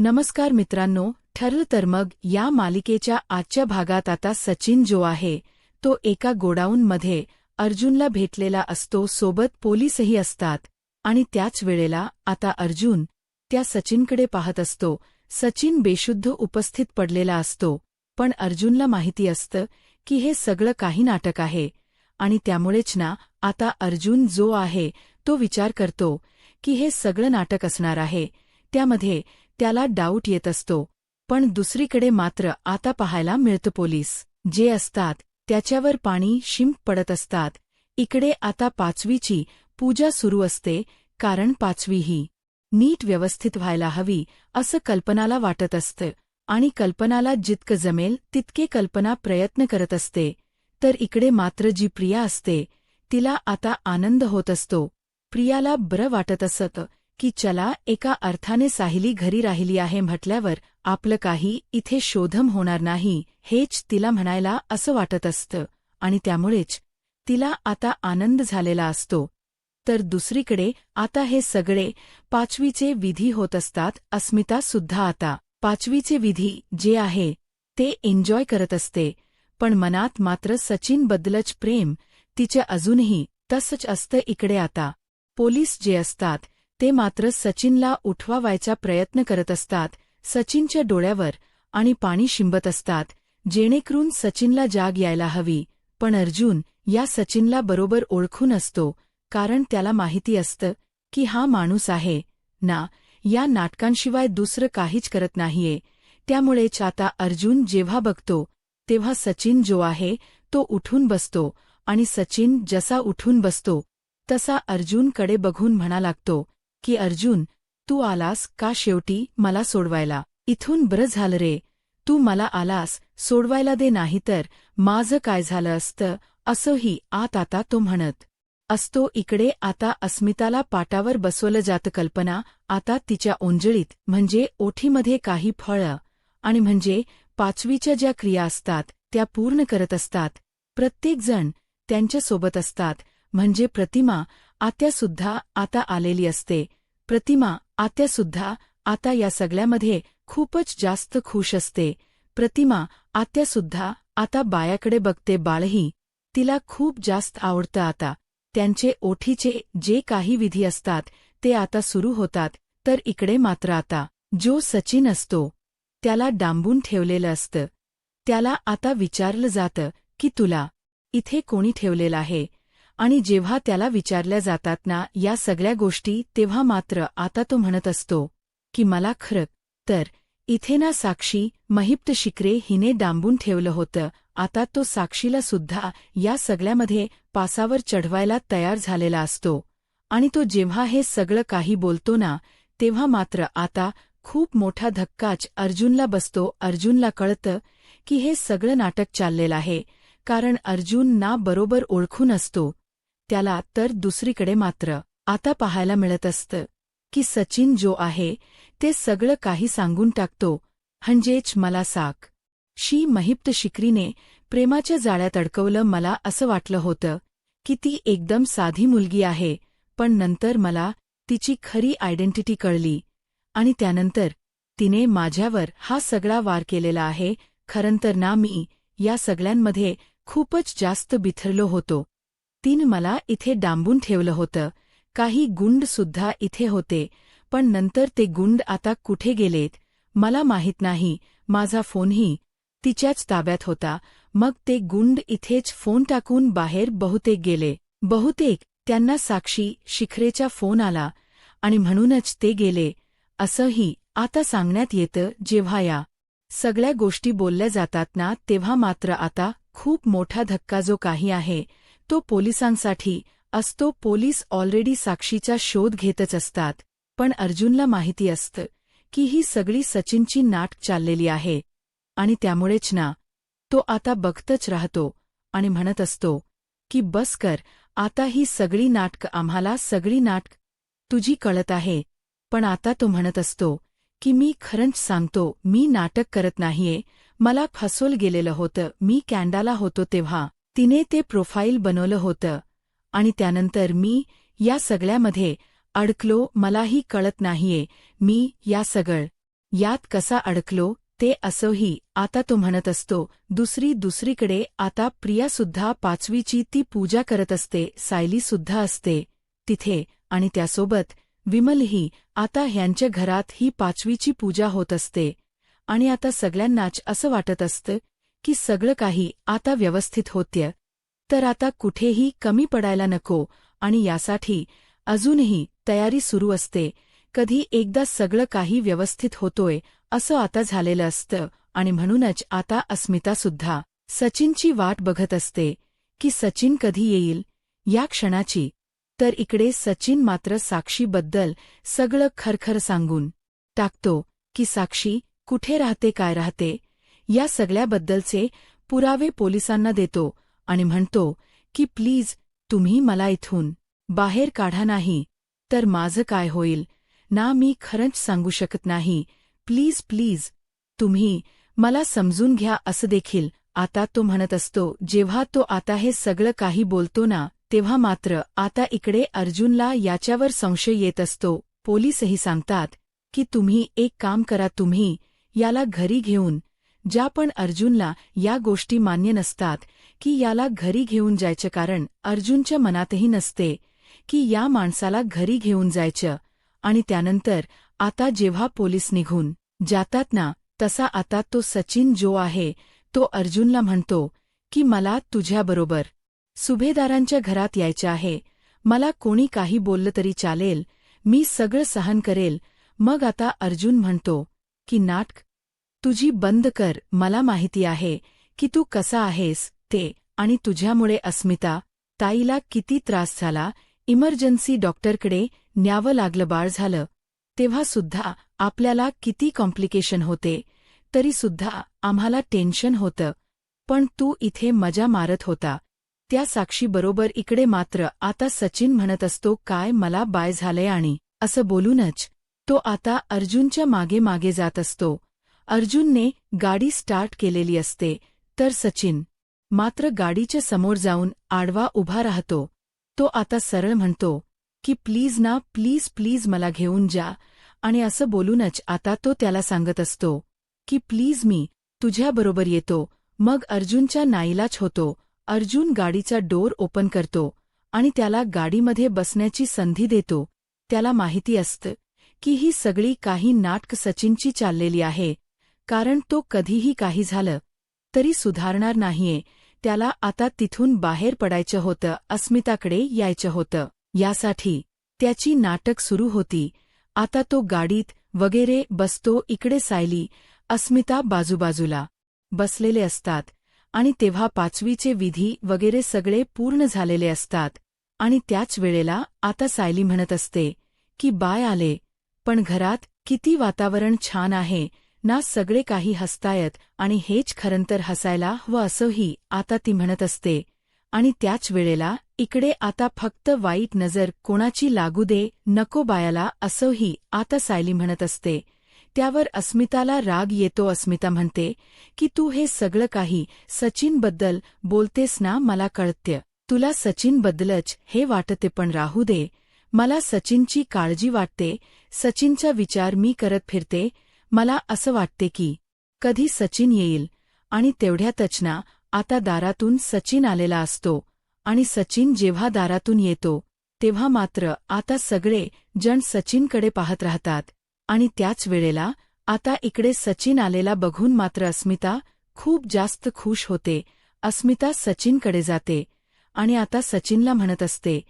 नमस्कार मित्रांनो, ठरलं तर मग या मालिकेच्या आजच्या भागात आता सचिन जो आहे तो एका गोडाऊनमध्ये अर्जुनला भेटलेला असतो. सोबत पोलीसही असतात आणि त्याच वेळेला आता अर्जुन त्या सचिनकडे पाहत असतो. सचिन बेशुद्ध उपस्थित पडलेला असतो, पण अर्जुनला माहिती असतं की हे सगळं काही नाटक आहे आणि त्यामुळेच ना आता अर्जुन जो आहे तो विचार करतो की हे सगळं नाटक असणार आहे. त्यामध्ये त्याला डाऊट येत असतो. पण दुसरीकडे मात्र आता पाहायला मिळतं पोलीस जे असतात त्याच्यावर पाणी शिंप पडत असतात. इकडे आता पाचवीची पूजा सुरू असते, कारण पाचवी ही नीट व्यवस्थित व्हायला हवी असं कल्पनाला वाटत असतं आणि कल्पनाला जितकं जमेल तितके कल्पना प्रयत्न करत असते. तर इकडे मात्र जी प्रिया असते तिला आता आनंद होत असतो. प्रियाला बरं वाटत असतं की चला एका अर्थाने साहिली घरी राहिली आहे म्हटल्यावर आपलं काही इथे शोधम होणार नाही हेच तिला म्हणायला असं वाटत असतं आणि त्यामुळेच तिला आता आनंद झालेला असतो. तर दुसरीकडे आता हे सगळे पाचवीचे विधी होत असतात. अस्मिता सुद्धा आता पाचवीचे विधी जे आहे ते एन्जॉय करत असते, पण मनात मात्र सचिनबद्दलच प्रेम तिचे अजूनही तसंच असतं. इकडे आता पोलीस जे असतात ते मात्र सचिनला उठवायचा प्रयत्न करत असतात. सचिनच्या डोळ्यावर आणि पाणी शिंबत असतात जेणेकरून सचिनला जाग यायला हवी. पण अर्जुन या सचिनला बरोबर ओळखून असतो, कारण त्याला माहिती असतं की हा माणूस आहे ना या नाटकांशिवाय दुसरं काहीच करत नाहीये. त्यामुळेच आता अर्जुन जेव्हा बघतो तेव्हा सचिन जो आहे तो उठून बसतो आणि सचिन जसा उठून बसतो तसा अर्जुनकडे बघून म्हणा लागतो की अर्जुन, तू आलास का शेवटी मला सोडवायला? इथून बरं झालं रे, तू मला आलास सोडवायला. दे नाहीतर माझं काय झालं असतं असंही आता तो म्हणत असतो. इकडे आता अस्मिताला पाटावर बसवलं जातं. कल्पना आता तिच्या ओंजळीत म्हणजे ओठीमध्ये काही फळं आणि म्हणजे पाचवीच्या ज्या क्रिया असतात त्या पूर्ण करत असतात. प्रत्येकजण त्यांच्यासोबत असतात, म्हणजे प्रतिमा आत्यासुद्धा आता आलेली असते. प्रतिमा आत्यासुद्धा आता या सगळ्यामध्ये खूपच जास्त खुश असते. प्रतिमा आत्यासुद्धा आता बायाकडे बघते. बाळही तिला खूप जास्त आवडतं. आता त्यांचे ओठीचे जे काही विधी असतात ते आता सुरू होतात. तर इकडे मात्र आता जो सचिन असतो त्याला डांबून ठेवलेलं असतं. त्याला आता विचारलं जातं की तुला इथे कोणी ठेवलेलं आहे? आणि जेव्हा त्याला विचारल्या जातात ना या सगळ्या गोष्टी तेव्हा मात्र आता तो म्हणत असतो की मला खरं तर इथे ना साक्षी महिप्त शिकरे हिने डांबून ठेवलं होतं. आता तो साक्षीला सुद्धा या सगळ्यामध्ये पासावर चढवायला तयार झालेला असतो आणि तो जेव्हा हे सगळं काही बोलतो ना तेव्हा मात्र आता खूप मोठा धक्काच अर्जुनला बसतो. अर्जुनला कळतं की हे सगळं नाटक चाललेलं आहे, कारण अर्जुन ना बरोबर ओळखून असतो त्याला. तर दुसरीकडे मात्र आता पाहायला मिळत असतं की सचिन जो आहे ते सगळं काही सांगून टाकतो. म्हणजेच मला साक्षी महिप्त शिकरीने प्रेमाच्या जाळ्यात अडकवलं. मला असं वाटलं होतं की ती एकदम साधी मुलगी आहे, पण नंतर मला तिची खरी आयडेंटिटी कळली आणि त्यानंतर तिने माझ्यावर हा सगळा वार केलेला आहे. खरंतर ना मी या सगळ्यांमध्ये खूपच जास्त बिथरलो होतो. तिनं मला इथे डांबून ठेवलं होतं. काही गुंड सुद्धा इथे होते, पण नंतर ते गुंड आता कुठे गेलेत मला माहीत नाही. माझा फोनही तिच्याच ताब्यात होता. मग ते गुंड इथेच फोन टाकून बाहेर बहुतेक गेले. बहुतेक त्यांना साक्षी शिखरेचा फोन आला आणि म्हणूनच ते गेले असंही आता सांगण्यात येतं. जेव्हा या सगळ्या गोष्टी बोलल्या जातात ना तेव्हा मात्र आता खूप मोठा धक्का जो काही आहे तो पोलिसांसाठी असतो. पोलीस ऑलरेडी साक्षीचा शोध घेतच असतात, पण अर्जुनला माहिती असतं की ही सगळी सचिनची नाटक चाललेली आहे आणि त्यामुळेच ना तो आता बघतच राहतो आणि म्हणत असतो की बस कर आता, ही सगळी नाटक आम्हाला सगळी नाटक तुझी कळत आहे. पण आता तो म्हणत असतो की मी खरंच सांगतो, मी नाटक करत नाहीये. मला फसवलं गेलेलं होतं. मी कॅनडाला होतो तेव्हा तिने ते प्रोफाईल बनवलं होतं आणि त्यानंतर मी या सगळ्यामध्ये अडकलो. मलाही कळत नाहीये मी या सगळं यात कसा अडकलो ते असंही आता तो म्हणत असतो. दुसरीकडे आता प्रियासुद्धा 5वीची ती पूजा करत असते. सायलीसुद्धा असते तिथे आणि त्यासोबत विमलही. आता ह्यांच्या घरात ही 5वीची पूजा होत असते आणि आता सगळ्यांनाच असं वाटत असतं की सगळं काही आता व्यवस्थित होत्य, तर आता कुठेही कमी पडायला नको आणि यासाठी अजूनही तयारी सुरू असते. कधी एकदा सगळं काही व्यवस्थित होतोय असं आता झालेलं असतं आणि म्हणूनच आता अस्मितासुद्धा सचिनची वाट बघत असते की सचिन कधी येईल या क्षणाची. तर इकडे सचिन मात्र साक्षीबद्दल सगळं खरखर सांगून टाकतो की साक्षी कुठे राहते, काय राहते, या सगळ्याबद्दलचे पुरावे पोलिसांना देतो आणि म्हणतो की प्लीज तुम्ही मला इथून बाहेर काढा, नाही तर माझं काय होईल ना, मी खरंच सांगू शकत नाही, प्लीज प्लीज तुम्ही मला समजून घ्या असं देखील आता तो म्हणत असतो. जेव्हा तो आता हे सगळं काही बोलतो ना, तेव्हा मात्र आता इकडे अर्जुनला याच्यावर संशय येत असतो. पोलीसही सांगतात की तुम्ही एक काम करा, तुम्ही याला घरी घेऊन ज्या. पण अर्जुनला या गोष्टी मान्य नसतात की याला घरी घेऊन जायचं, कारण अर्जुनच्या मनातही नसते की या माणसाला घरी घेऊन जायचं. आणि त्यानंतर आता जेव्हा पोलीस निघून जातात ना, तसा आता तो सचिन जो आहे तो अर्जुनला म्हणतो की मला तुझ्याबरोबर सुभेदारांच्या घरात यायचं आहे. मला कोणी काही बोललं तरी चालेल, मी सगळं सहन करेल. मग आता अर्जुन म्हणतो की नाटक तुझी बंद कर, मला माहिती आहे की तू कसा आहेस ते, आणि तुझ्यामुळे अस्मिता ताईला किती त्रास झाला, इमर्जन्सी डॉक्टरकडे न्यावं लागलं, बाळ झालं तेव्हा सुद्धा आपल्याला किती कॉम्प्लिकेशन होते, तरीसुद्धा आम्हाला टेन्शन होतं, पण तू इथे मजा मारत होता त्या साक्षीबरोबर. इकडे मात्र आता सचिन म्हणत असतो काय मला बाय झालंय, आणि असं बोलूनच तो आता अर्जुनच्या मागे मागे जात असतो. अर्जुनने गाडी स्टार्ट केलेली असते तर सचिन मात्र गाडीच्या समोर जाऊन आडवा उभा राहतो. तो आता सरळ म्हणतो की प्लीज ना, प्लीज प्लीज मला घेऊन जा, आणि असं बोलूनच आता तो त्याला सांगत असतो की प्लीज मी तुझ्याबरोबर येतो. मग अर्जुनच्या नाईलाज होतो. अर्जुन गाडीचा डोर ओपन करतो आणि त्याला गाडीमध्ये बसण्याची संधी देतो. त्याला माहिती असतं की ही सगळी काही नाटक सचिनची चाललेली आहे, कारण तो कधीही काही झालं तरी सुधारणार नाहीये. त्याला आता तिथून बाहेर पडायचं होतं, अस्मिताकडे यायचं होतं, यासाठी त्याची नाटक सुरू होती. आता तो गाडीत वगैरे बसतो. इकडे सायली, अस्मिता बाजूबाजूला बसलेले असतात आणि तेव्हा 5वीचे विधी वगैरे सगळे पूर्ण झालेले असतात. आणि त्याच वेळेला आता सायली म्हणत असते की बाय आले, पण घरात किती वातावरण छान आहे ना, सगळे काही हसतायत आणि हेच खरंतर हसायला हवं असंही आता ती म्हणत असते. आणि त्याच वेळेला इकडे आता फक्त वाईट नजर कोणाची लागू दे नको बायाला असंही आता सायली म्हणत असते. त्यावर अस्मिताला राग येतो. अस्मिता म्हणते की तू हे सगळं काही सचिनबद्दल बोलतेस ना, मला कळतं तुला सचिनबद्दलच हे वाटते, पण राहू दे, मला सचिनची काळजी वाटते. सचिनचा विचार मी करत फिरते. मला असं वाटते की कधी सचिन येईल. आणि तेवढ्यातच ना आता दारातून सचिन आलेला असतो. आणि सचिन जेव्हा दारातून येतो तेव्हा मात्र आता सगळे जण सचिनकडे पाहत राहतात. आणि त्याच वेळेला आता इकडे सचिन आलेला बघून मात्र अस्मिता खूप जास्त खुश होते. अस्मिता सचिनकडे जाते आणि आता सचिनला म्हणत असते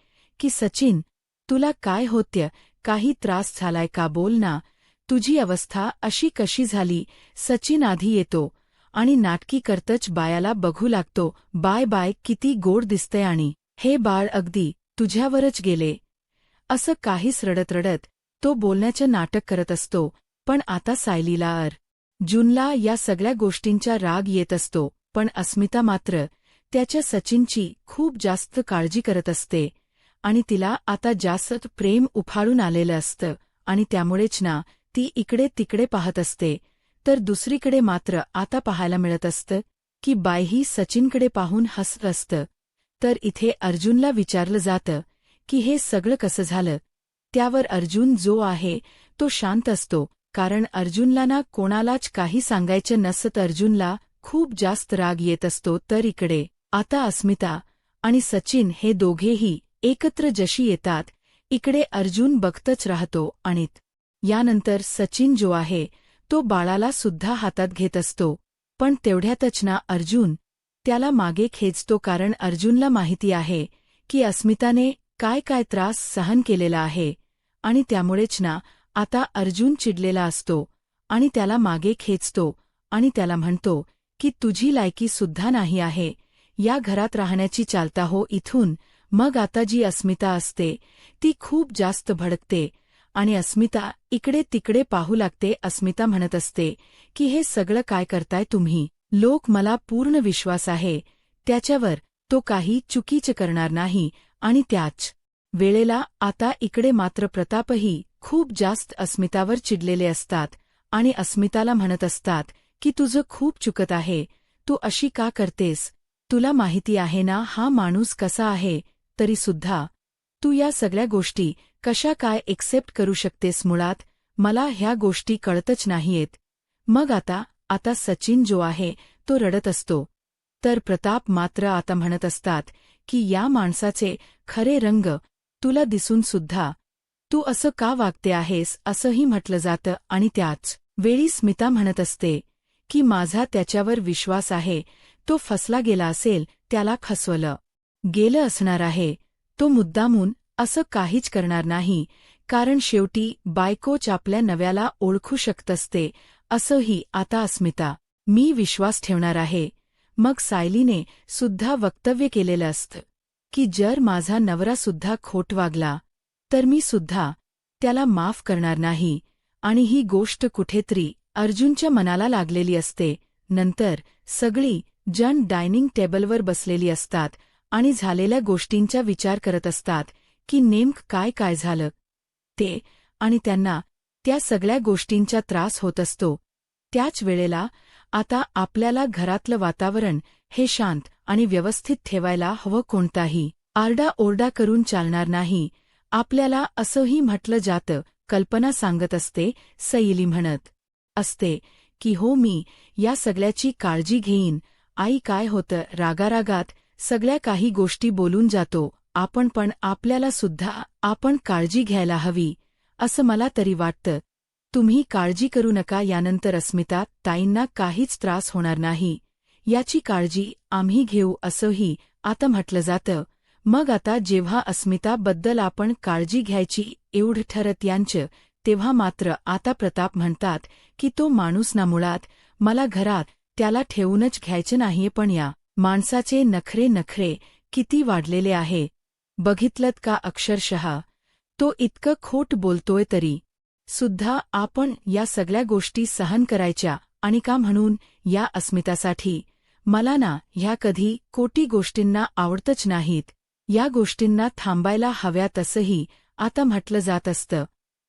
की सचिन, तुला काय होतं, काही त्रास झालाय का, बोल ना, तुझी अवस्था अशी कशी झाली. सचिन आधी येतो आणि नाटकी करतच बायाला बघू लागतो. बाय बाय, किती गोड दिसतंय, आणि हे बाळ अगदी तुझ्यावरच गेले, असं काहीच रडत रडत तो बोलण्याचं नाटक करत असतो. पण आता सायलीला अर्जुनला या सगळ्या गोष्टींचा राग येत असतो. पण अस्मिता मात्र त्याच्या सचिनची खूप जास्त काळजी करत असते आणि तिला आता जास्त प्रेम उफाळून आलेलं असतं आणि त्यामुळेच ना ती इकडे तिकडे पाहत असते. तर दुसरीकडे मात्र आता पाहायला मिळत असतं की बाईही सचिनकडे पाहून हसत असतं. तर इथे अर्जुनला विचारलं जातं की हे सगळं कसं झालं. त्यावर अर्जुन जो आहे तो शांत असतो. कारण अर्जुनला ना कोणालाच काही सांगायचं नसत. अर्जुनला खूप जास्त राग येत असतो. तर इकडे आता अस्मिता आणि सचिन हे दोघेही एकत्र जशी येतात, इकडे अर्जुन बघतच राहतो. आणि यानंतर सचिन जो आहे तो बाळाला सुद्धा हातात घेत असतो. पण तेवढ्यातच ना अर्जुन त्याला मागे खेचतो, कारण अर्जुनला माहिती आहे की अस्मिताने काय काय त्रास सहन केलेला आहे आणि त्यामुळेच ना आता अर्जुन चिडलेला असतो आणि त्याला मागे खेचतो आणि त्याला म्हणतो की तुझी लायकी सुद्धा नाही आहे या घरात राहण्याची. चालता हो इथून. मग आता जी अस्मिता असते ती खूप जास्त भडकते आणि अस्मिता इकडे तिकडे पाहू लागते. अस्मिता म्हणत असते की हे सगळं काय करताय तुम्ही लोक, मला पूर्ण विश्वास आहे त्याच्यावर, तो काही चुकीचं करणार नाही. आणि त्याच वेळेला आता इकडे मात्र प्रतापही खूप जास्त अस्मितावर चिडलेले असतात आणि अस्मिताला म्हणत असतात की तुझं खूप चुकत आहे, तू अशी का करतेस, तुला माहिती आहे ना हा माणूस कसा आहे, तरी सुद्धा तू या सगळ्या गोष्टी कशा काय एक्सेप्ट करू शकतेस. मुळात मला ह्या गोष्टी कळतच नाहीयेत. मग आता सचिन जो आहे तो रडत असतो. तर प्रताप मात्र आता म्हणत असतात की या माणसाचे खरे रंग तुला दिसून सुद्धा तू असं का वागते आहेस, असंही म्हटलं जातं. आणि त्याच वेळी स्मिता म्हणत असते की माझा त्याच्यावर विश्वास आहे, तो फसला गेला असेल, त्याला फसवलं गेलं असणार आहे, तो मुद्दामून असं काहीच करणार नाही, कारण शेवटी बायकोच आपल्या नव्याला ओळखू शकत असते. असंही आता अस्मिता मी विश्वास ठेवणार आहे. मग सायलीने सुद्धा वक्तव्य केलेलं असतं की जर माझा नवरा सुद्धा खोट वागला तर मी सुद्धा त्याला माफ करणार नाही. आणि ही गोष्ट कुठेतरी अर्जुनच्या मनाला लागलेली असते. नंतर सगळी जण डायनिंग टेबलवर बसलेली असतात आणि झालेल्या गोष्टींचा विचार करत असतात की नेमकं काय काय झालं ते, आणि त्यांना त्या सगळ्या गोष्टींचा त्रास होत असतो. त्याच वेळेला आता आपल्याला घरातलं वातावरण हे शांत आणि व्यवस्थित ठेवायला हवं. कोणताही आरडाओरडा करून चालणार नाही. आपल्याला असंही म्हटलं जातं. कल्पना सांगत असते, सैली म्हणत असते की हो मी या सगळ्याची काळजी घेईन. आई काय होतं, रागारागात सगळ्या काही गोष्टी बोलून जातो आपण, पण आपल्याला सुद्धा आपण काळजी घ्यायला हवी असं मला तरी वाटतं. तुम्ही काळजी करू नका. यानंतर अस्मिता ताईंना काहीच त्रास होणार नाही याची काळजी आम्ही घेऊ असंही आता म्हटलं जातं. मग आता जेव्हा अस्मिताबद्दल आपण काळजी घ्यायची एवढं ठरत यांचं, तेव्हा मात्र आता प्रताप म्हणतात की तो माणूस ना मुळात मला घरात त्याला ठेवूनच घ्यायचं नाहीये, पण या माणसाचे नखरे किती वाढलेले आहे बघितलत का. अक्षरशः तो इतकं खोट बोलतोय तरी सुद्धा आपण या सगळ्या गोष्टी सहन करायच्या. आणि का म्हणून या अस्मितासाठी मला ना ह्या कधी कोटी गोष्टींना आवडतच नाहीत, या गोष्टींना थांबायला हव्यात असंही आता म्हटलं जात असतं.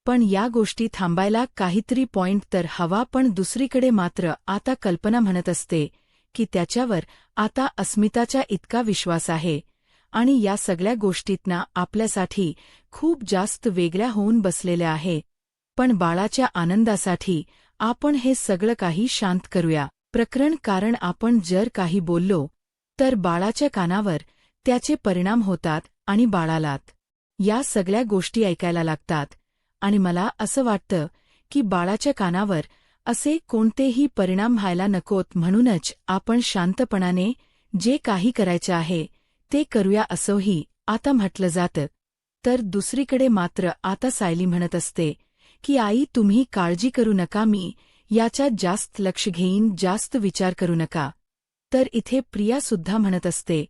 पण या गोष्टी थांबायला काहीतरी पॉइंट तर हवा. पण दुसरीकडे मात्र आता कल्पना म्हणत असते की त्याच्यावर आता अस्मिताचा इतका विश्वास आहे आणि या सगळ्या गोष्टींना आपल्यासाठी खूप जास्त वेगळ्या होऊन बसलेल्या आहे. पण बाळाच्या आनंदासाठी आपण हे सगळं काही शांत करूया प्रकरण, कारण आपण जर काही बोललो तर बाळाच्या कानावर त्याचे परिणाम होतात आणि बाळालात या सगळ्या गोष्टी ऐकायला लागतात. आणि मला असं वाटतं की बाळाच्या कानावर असे कोणतेही परिणाम व्हायला नकोत. म्हणूनच आपण शांतपणाने जे काही करायचं आहे ते करूया असंही आता म्हटलं जातं. तर दुसरीकडे मात्र आता सायली म्हणत असते की आई तुम्ही काळजी करू नका, मी याच्यात जास्त लक्ष घेईन, जास्त विचार करू नका. तर इथे प्रिया सुद्धा म्हणत असते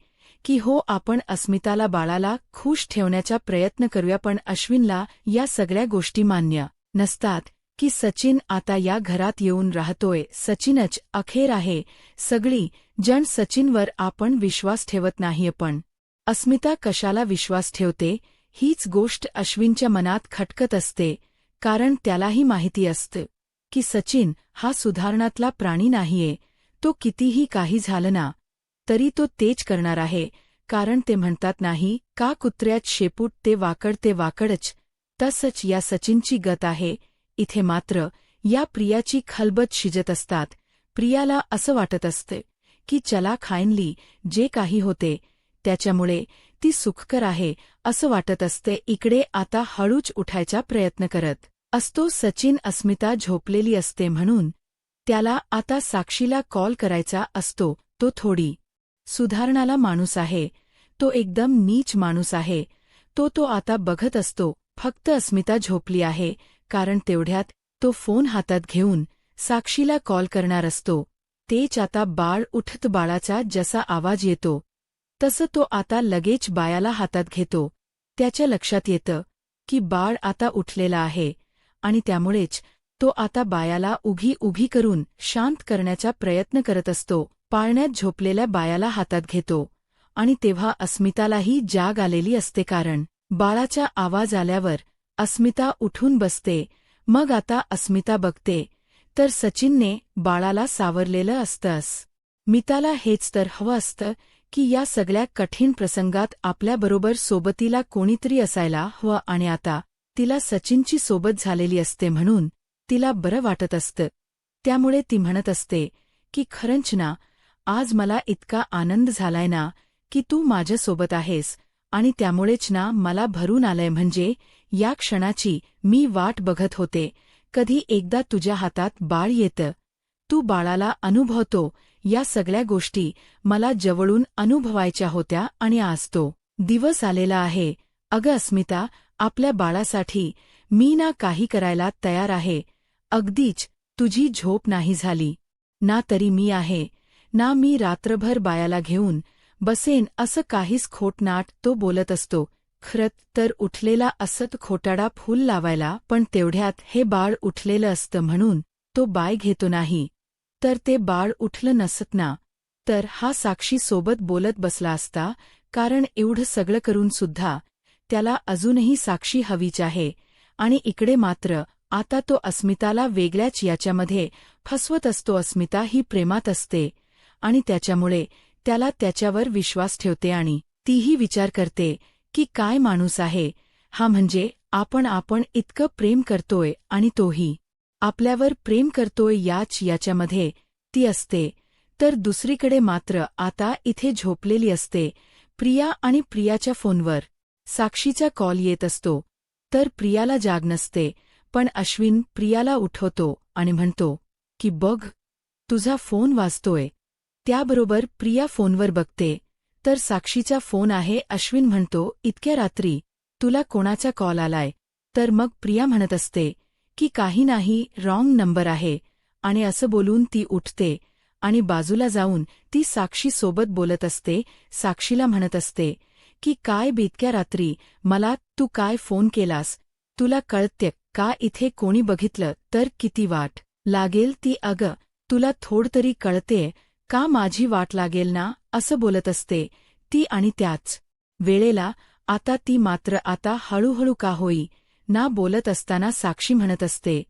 की हो आपण अस्मिताला बाळाला खुश ठेवण्याचा प्रयत्न करूया. पण अश्विनला या सगळ्या गोष्टी मान्य नसतात की सचिन आता या घरात येऊन राहतोय. सचिनच अखेर आहे. सगळी जण सचिनवर आपण विश्वास ठेवत नाहीये, पण अस्मिता कशाला विश्वास ठेवते हीच गोष्ट अश्विनच्या मनात खटकत असते. कारण त्यालाही माहिती असतं की सचिन हा सुधारणातला प्राणी नाहीये. तो कितीही काही झालं ना तरी तो तेच करणार आहे. कारण ते म्हणतात नाही का कुत्र्यात शेपूट ते वाकड ते वाकडच, तसंच या सचिनची गत आहे. इथे मात्र या प्रियाची खलबत शिजत असतात. प्रियाला असं वाटत असते की चला खायनली जे काही होते त्याच्यामुळे ती सुखकर आहे असं वाटत असते. इकडे आता हळूच उठायचा प्रयत्न करत असतो सचिन. अस्मिता झोपलेली असते म्हणून त्याला आता साक्षीला कॉल करायचा असतो. तो थोडी सुधारणारा माणूस आहे, तो एकदम नीच माणूस आहे. तो आता बघत असतो फक्त अस्मिता झोपली आहे, कारण तेवढ्यात तो फोन हातात घेऊन साक्षीला कॉल करणार असतो. तेच आता बाळ उठत. बाळाचा जसा आवाज येतो तसं तो आता लगेच बायाला हातात घेतो. त्याच्या लक्षात येतं की बाळ आता उठलेला आहे आणि त्यामुळेच तो आता बायाला उभी करून शांत करण्याचा प्रयत्न करत असतो. पाळण्यात झोपलेल्या बायाला हातात घेतो आणि तेव्हा अस्मितालाही जाग आलेली असते, कारण बाळाचा आवाज आल्यावर अस्मिता उठून बसते. मग आता अस्मिता बघते तर सचिनने बाळाला सावरलेलं असतं. मिताला हेच तर हवं असतं की या सगळ्या कठीण प्रसंगात आपल्याबरोबर सोबतीला कोणीतरी असायला हवं, आणि आता तिला सचिनची सोबत झालेली असते म्हणून तिला बरं वाटत असतं. त्यामुळे ती म्हणत असते की खरंच ना, आज मला इतका आनंद झालाय ना की तू माझ्यासोबत आहेस, आणि त्यामुळेच ना मला भरून आलंय. म्हणजे या क्षणाची मी वाट बघत होते. कधी एकदा तुझ्या हातात बाळ येतं, तू बाळाला अनुभवतो. या सगळ्या गोष्टी मला जवळून अनुभवायच्या होत्या आणि आज तो दिवस आलेला आहे. अगं अस्मिता, आपल्या बाळासाठी मी ना काही करायला तयार आहे. अगदीच तुझी झोप नाही झाली ना तरी मी आहे ना, मी रात्रभर बायाला घेऊन बसेन. असं काहीच खोटनाट तो बोलत असतो. खरंच तर उठलेला असत खोटाडा फूल लावायला, पण तेवढ्यात हे बाळ उठलेलं असतं म्हणून तो बाय घेतो. नाही तर ते बाळ उठलं नसत ना, तर हा साक्षी सोबत बोलत बसला असता, कारण एवढं सगळं करून सुद्धा त्याला अजूनही साक्षी हवीच आहे. आणि इकडे मात्र आता तो अस्मिताला वेगळ्याच याच्यामध्ये फसवत असतो. अस्मिता ही प्रेमात असते आणि त्याच्यामुळे त्याला त्याच्यावर विश्वास ठेवते आणि तीही विचार करते की काय माणूस आहे हा, म्हणजे आपण इतकं प्रेम करतोय आणि तोही आपल्यावर प्रेम करतोय याच्यामध्ये ती असते. तर दुसरीकडे मात्र आता इथे झोपलेली असते प्रिया, आणि प्रियाच्या फोनवर साक्षीचा कॉल येत असतो. तर प्रियाला जाग नसते, पण अश्विन प्रियाला उठवतो आणि म्हणतो की बघ, तुझा फोन वाजतोय. त्याबरोबर प्रिया फोनवर बघते तर साक्षीचा फोन आहे. अश्विन म्हणतो, इतक्या रात्री तुला कोणाचा कॉल आलाय? तर मग प्रिया म्हणत असते की काही नाही, रॉंग नंबर आहे. आणि असं बोलून ती उठते आणि बाजूला जाऊन ती साक्षी सोबत बोलत असते. साक्षीला म्हणत असते की काय इतक्या रात्री मला तू काय फोन केलास? तुला कळते का इथे कोणी बघितलं तर किती वाट लागेल ती? अगं, तुला थोड तरी कळतेय का माझी वाट लागेल ना? असं बोलत असते ती. आणि त्याच वेळेला आता ती मात्र आता हळूहळू का होई ना बोलत असताना साक्षी म्हणत असते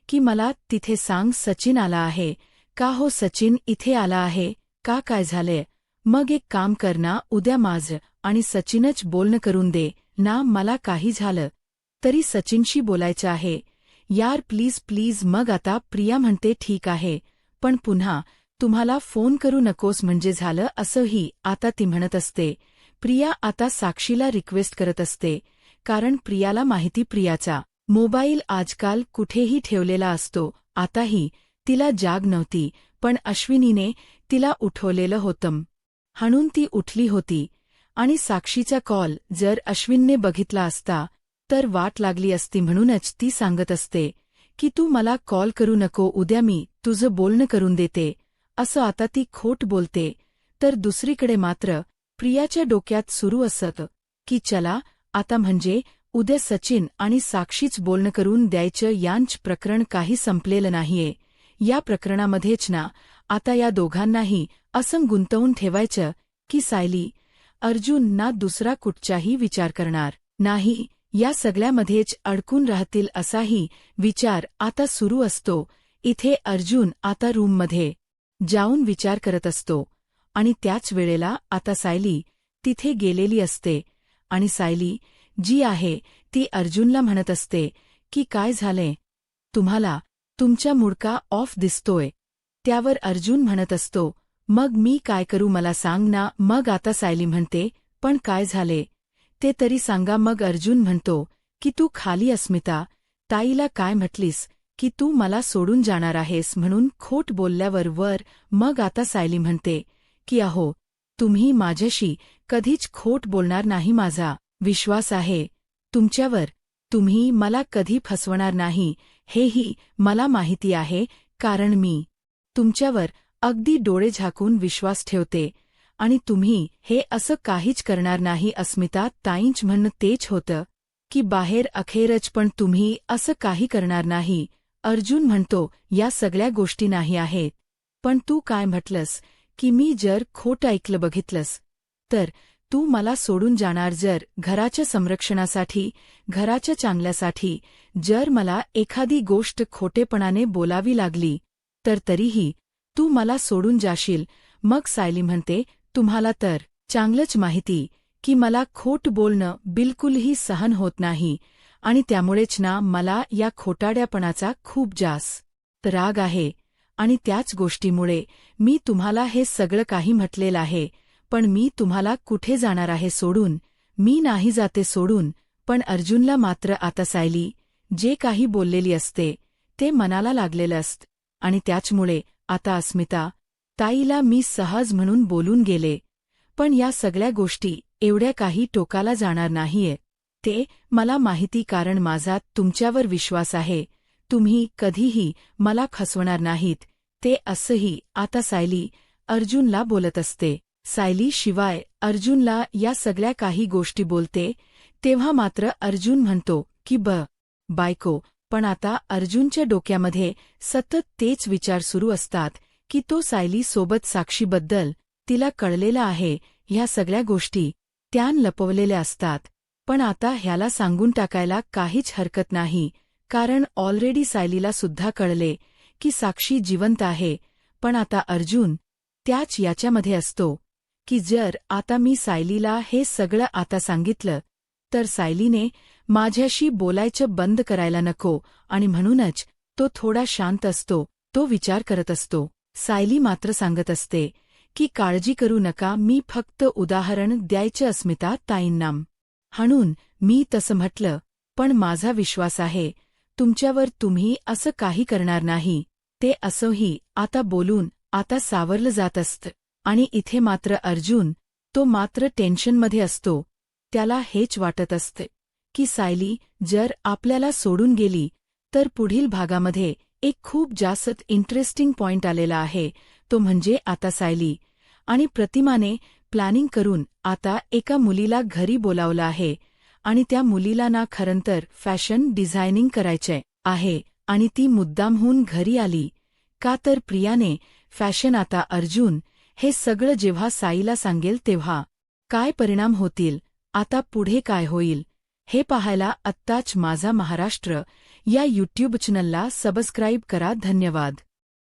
की मला तिथे सांग, सचिन आला आहे का? हो, सचिन इथे आला आहे का? काय झालंय? मग एक काम कर ना, उद्या माझं आणि सचिनच बोलणं करून दे ना. मला काही झालं तरी सचिनशी बोलायचं आहे यार, प्लीज प्लीज. मग आता प्रिया म्हणते ठीक आहे, पण पुन्हा तुम्हाला फोन करू नकोस म्हणजे झालं. असंही आता ती म्हणत असते. प्रिया आता साक्षीला रिक्वेस्ट करत असते, कारण प्रियाला माहिती प्रियाचा मोबाईल आजकाल कुठेही ठेवलेला असतो. आताही तिला जाग नव्हती, पण अश्विनीने तिला उठवलेलं होतं म्हणून ती उठली होती. आणि साक्षीचा कॉल जर अश्विनने बघितला असता तर वाट लागली असती. म्हणूनच ती सांगत असते की तू मला कॉल करू नको, उद्या मी तुझं बोलणं करून देते. असं आता ती खोट बोलते. तर दुसरीकडे मात्र प्रियाच्या डोक्यात सुरू असतं की चला आता म्हणजे उद्या सचिन आणि साक्षीच बोलणं करून द्यायचं. यांच प्रकरण काही संपलेलं नाहीये. या प्रकरणामध्येच ना आता या दोघांनाही असं गुंतवून ठेवायचं की सायली अर्जुन ना दुसरा कुठचाही विचार करणार नाही, या सगळ्यामध्येच अडकून राहतील असाही विचार आता सुरू असतो. इथे अर्जुन आता रूममध्ये जाऊन विचार करत असतो आणि त्याच वेळेला आता सायली तिथे गेलेली असते. आणि सायली जी आहे ती अर्जुनला म्हणत असते की काय झालंय तुम्हाला? तुमचा मुडका ऑफ दिसतोय. त्यावर अर्जुन म्हणत असतो, मग मी काय करू मला सांग ना. मग आता सायली म्हणते, पण काय झाले ते तरी सांगा. मग अर्जुन म्हणतो की तू खाली अस्मिता ताईला काय म्हटलीस की तू मला सोडून जाणार आहेस म्हणून खोट बोलल्यावर वर. मग आता सायली म्हणते की अहो तुम्ही माझ्याशी कधीच खोट बोलणार नाही. माझा विश्वास आहे तुमच्यावर. तुम्ही मला कधी फसवणार नाही हेही मला माहिती आहे, कारण मी तुमच्यावर अगदी डोळे झाकून विश्वास ठेवते आणि तुम्ही हे असं काहीच करणार नाही. अस्मिता ताईंच म्हणणं तेच होतं की बाहेर अखेरच, पण तुम्ही असं काही करणार नाही. अर्जुन म्हणतो या सगळ्या गोष्टी नाही आहेत, पण तू काय म्हटलंस की मी जर खोटं ऐकलं बघितलंस तर तू मला सोडून जाणार. जर घराच्या संरक्षणासाठी, घराच्या चांगल्यासाठी जर मला एखादी गोष्ट खोटेपणाने बोलावी लागली तर तरीही तू मला सोडून जाशील. मग सायली म्हणते तुम्हाला तर चांगलंच माहिती की मला खोट बोलणं बिलकुलही सहन होत नाही आणि त्यामुळेच ना मला या खोटाड्यापणाचा खूप जास्त राग आहे आणि त्याच गोष्टीमुळे मी तुम्हाला हे सगळं काही म्हटलेलं आहे. पण मी तुम्हाला कुठे जाणार आहे सोडून? मी नाही जाते सोडून. पण अर्जुनला मात्र आता सायली जे काही बोललेली असते ते मनाला लागलेलं असतं आणि त्याचमुळे आता अस्मिता ताईला मी सहज म्हणून बोलून गेले, पण या सगळ्या गोष्टी एवढ्या काही टोकाला जाणार नाहीये. ते मला माहिती, कारण माझा तुमच्यावर विश्वास आहे. तुम्ही कधीही मला फसवणार नाहीत. ते असंही आता सायली अर्जुनला बोलत असते. सायली शिवाय अर्जुनला या सगळ्या काही गोष्टी बोलते तेव्हा मात्र अर्जुन म्हणतो की बायको. पण आता अर्जुनच्या डोक्यामध्ये सतत तेच विचार सुरू असतात की तो सायली सोबत साक्षीबद्दल तिला कळलेला आहे. ह्या सगळ्या गोष्टी त्यान लपवलेल्या असतात, पण आता ह्याला सांगून टाकायला काहीच हरकत नाही, कारण ऑलरेडी सायलीला सुद्धा कळले की साक्षी जिवंत आहे. पण आता अर्जुन त्याच याच्यामध्ये असतो की जर आता मी सायलीला हे सगळं आता सांगितलं तर सायलीने माझ्याशी बोलायचं बंद करायला नको, आणि म्हणूनच तो थोडा शांत असतो. तो विचार करत असतो. सायली मात्र सांगत असते की काळजी करू नका, मी फक्त उदाहरण द्यायचं अस्मिता ताईंना म्हणून मी तसं म्हटलं, पण माझा विश्वास आहे तुमच्यावर, तुम्ही असं काही करणार नाही. ते असंही आता बोलून आता सावरलं जात असतं आणि इथे मात्र अर्जुन तो मात्र टेन्शनमध्ये असतो. त्याला हेच वाटत असते की सायली जर आपल्याला सोडून गेली तर पुढील भागामध्ये एक खूप जास्त इंटरेस्टिंग पॉइंट आलेला आहे. तो म्हणजे आता सायली आणि प्रतिमाने प्लॅनिंग करून आता एका मुलीला घरी बोलावलं आहे आणि त्या मुलीला ना खरंतर फॅशन डिझायनिंग करायचे आहे आणि ती मुद्दामहून घरी आली का तर प्रियाने फॅशन. आता अर्जुन हे सगळं जेव्हा साईला सांगेल तेव्हा काय परिणाम होतील, आता पुढे काय होईल हे पाहायला आत्ताच माझा महाराष्ट्र या यूट्यूब चॅनलला सबस्क्राईब करा. धन्यवाद.